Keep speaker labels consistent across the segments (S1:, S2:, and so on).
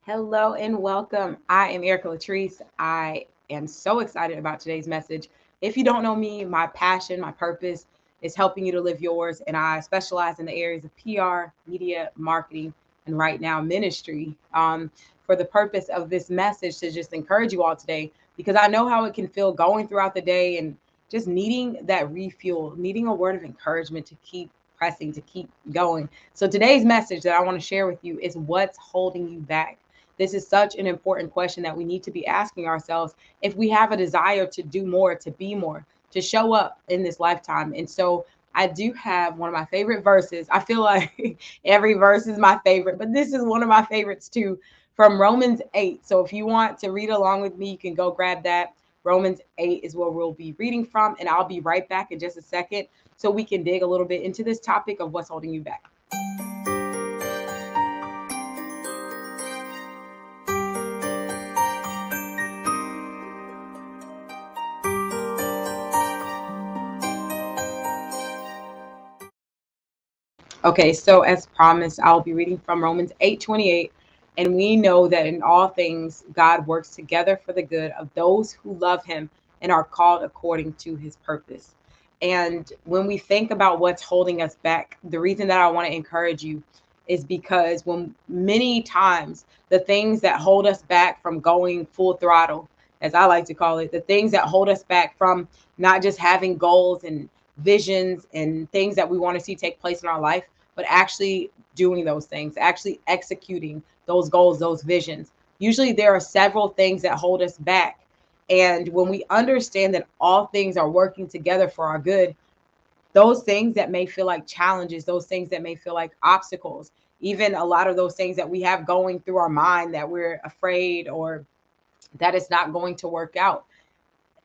S1: Hello and welcome. I am Erica Latrice. I am so excited about today's message. If you don't know me, my passion, my purpose is helping you to live yours. And I specialize in the areas of PR, media, marketing, and right now ministry. For the purpose of this message to just encourage you all today, because I know how it can feel going throughout the day and just needing that refuel, needing a word of encouragement to keep pressing, to keep going. So today's message that I want to share with you is what's holding you back. This is such an important question that we need to be asking ourselves if we have a desire to do more, to be more, to show up in this lifetime. And so I do have one of my favorite verses. I feel like every verse is my favorite, but this is one of my favorites too, from Romans 8. So if you want to read along with me, you can go grab that. Romans 8 is where we'll be reading from, and I'll be right back in just a second so we can dig a little bit into this topic of what's holding you back. Okay, so as promised, I'll be reading from Romans 8:28. And we know that in all things, God works together for the good of those who love him and are called according to his purpose. And when we think about what's holding us back, the reason that I want to encourage you is because when many times the things that hold us back from going full throttle, as I like to call it, the things that hold us back from not just having goals and visions and things that we want to see take place in our life, but actually doing those things, actually executing those goals, those visions. Usually there are several things that hold us back. And when we understand that all things are working together for our good, those things that may feel like challenges, those things that may feel like obstacles, even a lot of those things that we have going through our mind that we're afraid or that it's not going to work out,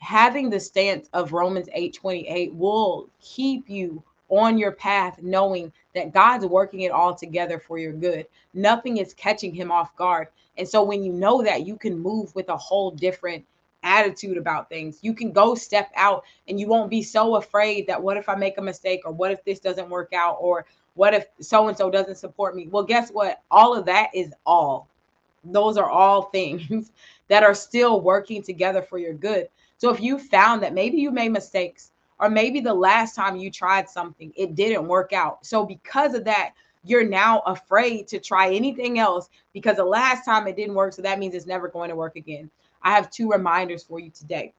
S1: having the stance of Romans 8:28 will keep you on your path, knowing that God's working it all together for your good. Nothing is catching him off guard. And so when you know that, you can move with a whole different attitude about things. You can go step out and you won't be so afraid that what if I make a mistake, or what if this doesn't work out, or what if so and so doesn't support me? Well, guess what? All of that is all, those are all things that are still working together for your good. So if you found that maybe you made mistakes, or maybe the last time you tried something, it didn't work out. So because of that, you're now afraid to try anything else because the last time it didn't work. So that means it's never going to work again. I have two reminders for you today.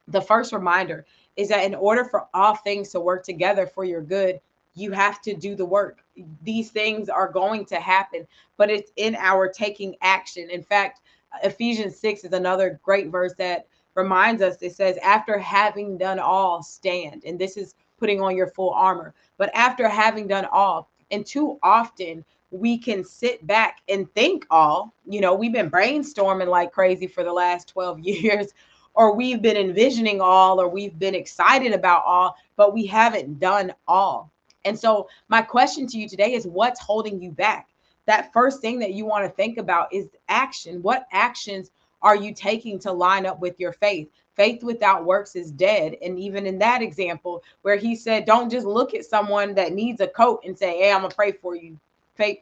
S1: The first reminder is that in order for all things to work together for your good, you have to do the work. These things are going to happen, but it's in our taking action. In fact, Ephesians 6 is another great verse that reminds us. It says, after having done all, stand. And this is putting on your full armor. But after having done all, and too often we can sit back and think all, we've been brainstorming like crazy for the last 12 years, or we've been envisioning all, or we've been excited about all, but we haven't done all. And so, my question to you today is what's holding you back? That first thing that you want to think about is action. What actions are you taking to line up with your faith? Faith without works is dead. And even in that example, where he said, don't just look at someone that needs a coat and say, hey, I'm going to pray for you. Faith,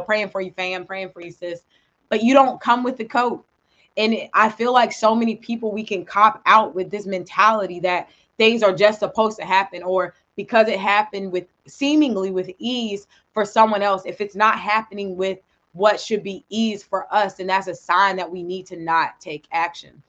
S1: praying for you, fam, praying for you, sis. But you don't come with the coat. And I feel like so many people, we can cop out with this mentality that things are just supposed to happen, or because it happened with seemingly with ease for someone else, if it's not happening with what should be ease for us, then that's a sign that we need to not take action.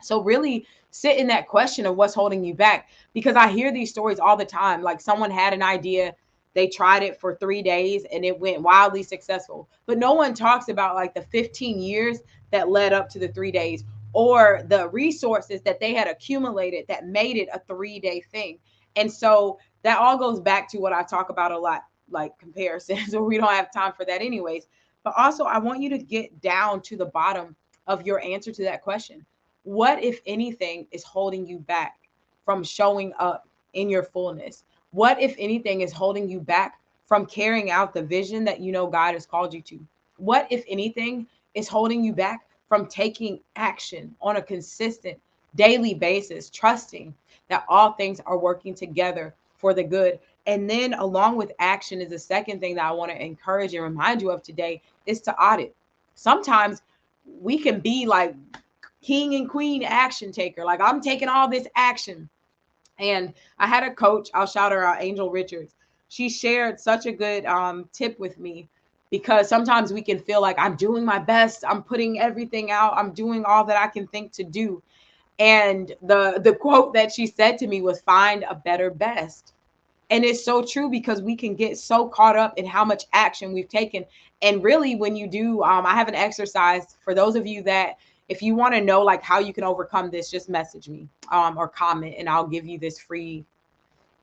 S1: So really sit in that question of what's holding you back, because I hear these stories all the time. Like someone had an idea, they tried it for 3 days and it went wildly successful. But no one talks about like the 15 years that led up to the 3 days, or the resources that they had accumulated that made it a 3 day thing. And so that all goes back to what I talk about a lot, like comparisons, or we don't have time for that anyways. But also, I want you to get down to the bottom of your answer to that question. What, if anything, is holding you back from showing up in your fullness? What, if anything, is holding you back from carrying out the vision that you know God has called you to? What, if anything, is holding you back from taking action on a consistent daily basis, trusting that all things are working together for the good? And then, along with action, is the second thing that I want to encourage and remind you of today is to audit. sometimes we can be like king and queen action taker. Like, I'm taking all this action. And I had a coach, I'll shout her out, Angel Richards. She shared such a good tip with me, because sometimes we can feel like I'm doing my best, I'm putting everything out, I'm doing all that I can think to do. And the quote that she said to me was, find a better best. And it's so true, because we can get so caught up in how much action we've taken. And really, when you do, I have an exercise for those of you that, if you want to know like how you can overcome this, just message me or comment, and I'll give you this free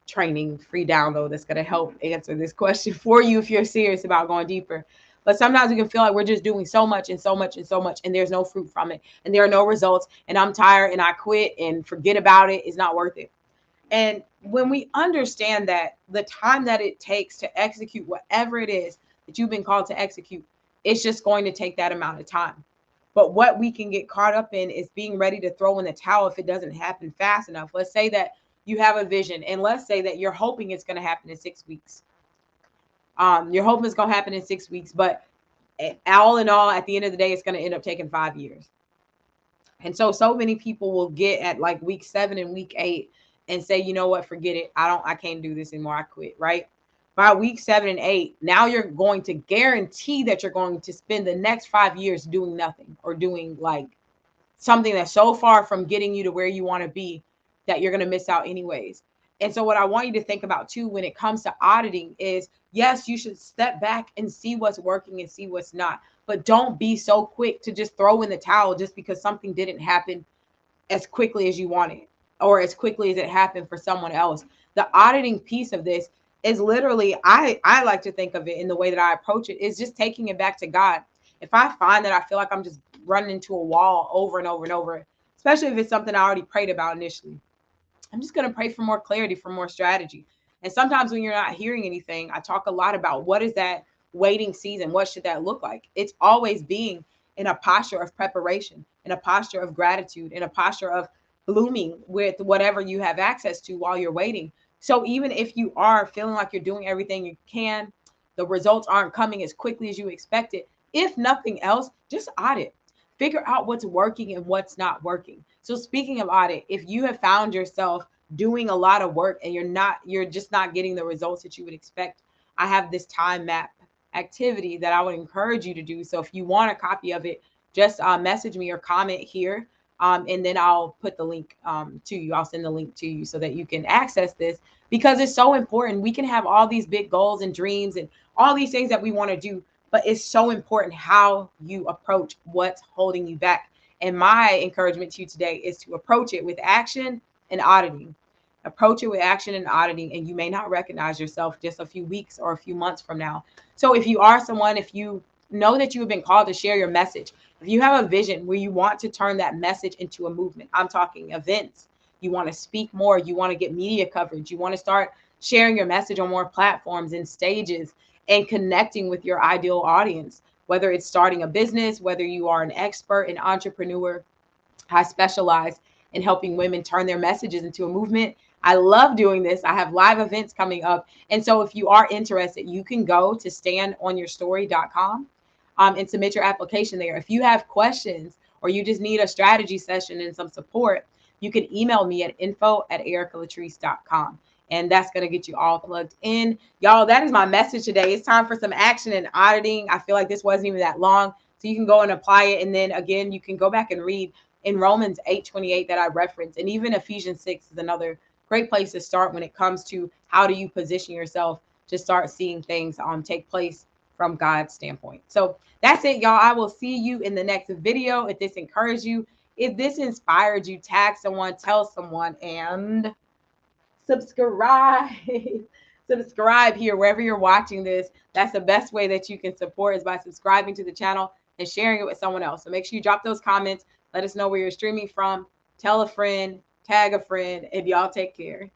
S1: training, free download that's going to help answer this question for you if you're serious about going deeper. But sometimes we can feel like we're just doing so much and so much and so much, and there's no fruit from it, and there are no results, and I'm tired and I quit and forget about it. It's not worth it. And when we understand that the time that it takes to execute whatever it is that you've been called to execute, it's just going to take that amount of time. But what we can get caught up in is being ready to throw in the towel if it doesn't happen fast enough. Let's say that you have a vision, and let's say that you're hoping it's going to happen in 6 weeks. You're hoping it's going to happen in 6 weeks, but all in all, at the end of the day, it's going to end up taking 5 years. And so many people will get at like week 7 and week 8 and say, you know what, forget it. I can't do this anymore. I quit, right? By week 7 and 8, now you're going to guarantee that you're going to spend the next 5 years doing nothing, or doing like something that's so far from getting you to where you want to be that you're going to miss out anyways. And so what I want you to think about too, when it comes to auditing, is yes, you should step back and see what's working and see what's not. But don't be so quick to just throw in the towel just because something didn't happen as quickly as you wanted, or as quickly as it happened for someone else. The auditing piece of this is literally, I like to think of it in the way that I approach it, is just taking it back to God. If I find that I feel like I'm just running into a wall over and over and over, especially if it's something I already prayed about initially, I'm just going to pray for more clarity, for more strategy. And sometimes when you're not hearing anything, I talk a lot about what is that waiting season? What should that look like? It's always being in a posture of preparation, in a posture of gratitude, in a posture of blooming with whatever you have access to while you're waiting. So even if you are feeling like you're doing everything you can, the results aren't coming as quickly as you expected. If nothing else, just audit. Figure out what's working and what's not working. So speaking of audit, if you have found yourself doing a lot of work and you're just not getting the results that you would expect, I have this time map activity that I would encourage you to do. So if you want a copy of it, just message me or comment here. And then I'll put the link to you. I'll send the link to you so that you can access this, because it's so important. We can have all these big goals and dreams and all these things that we want to do, but it's so important how you approach what's holding you back. And my encouragement to you today is to approach it with action and auditing. Approach it with action and auditing, and you may not recognize yourself just a few weeks or a few months from now. So if you are someone, if you know that you have been called to share your message, if you have a vision where you want to turn that message into a movement, I'm talking events, you want to speak more, you want to get media coverage, you want to start sharing your message on more platforms and stages and connecting with your ideal audience, whether it's starting a business, whether you are an expert, an entrepreneur. I specialize in helping women turn their messages into a movement. I love doing this. I have live events coming up. And so if you are interested, you can go to standonyourstory.com and submit your application there. If you have questions or you just need a strategy session and some support, you can email me at info@ericalatrice.com. And that's going to get you all plugged in. Y'all, that is my message today. It's time for some action and auditing. I feel like this wasn't even that long. So you can go and apply it. And then again, you can go back and read in Romans 8:28 that I referenced. And even Ephesians 6 is another great place to start when it comes to how do you position yourself to start seeing things take place from God's standpoint. So that's it, y'all. I will see you in the next video. If this encouraged you, if this inspired you, tag someone, tell someone, and subscribe. Subscribe here wherever you're watching this. That's the best way that you can support, is by subscribing to the channel and sharing it with someone else. So make sure you drop those comments. Let us know where you're streaming from. Tell a friend, tag a friend, and y'all take care.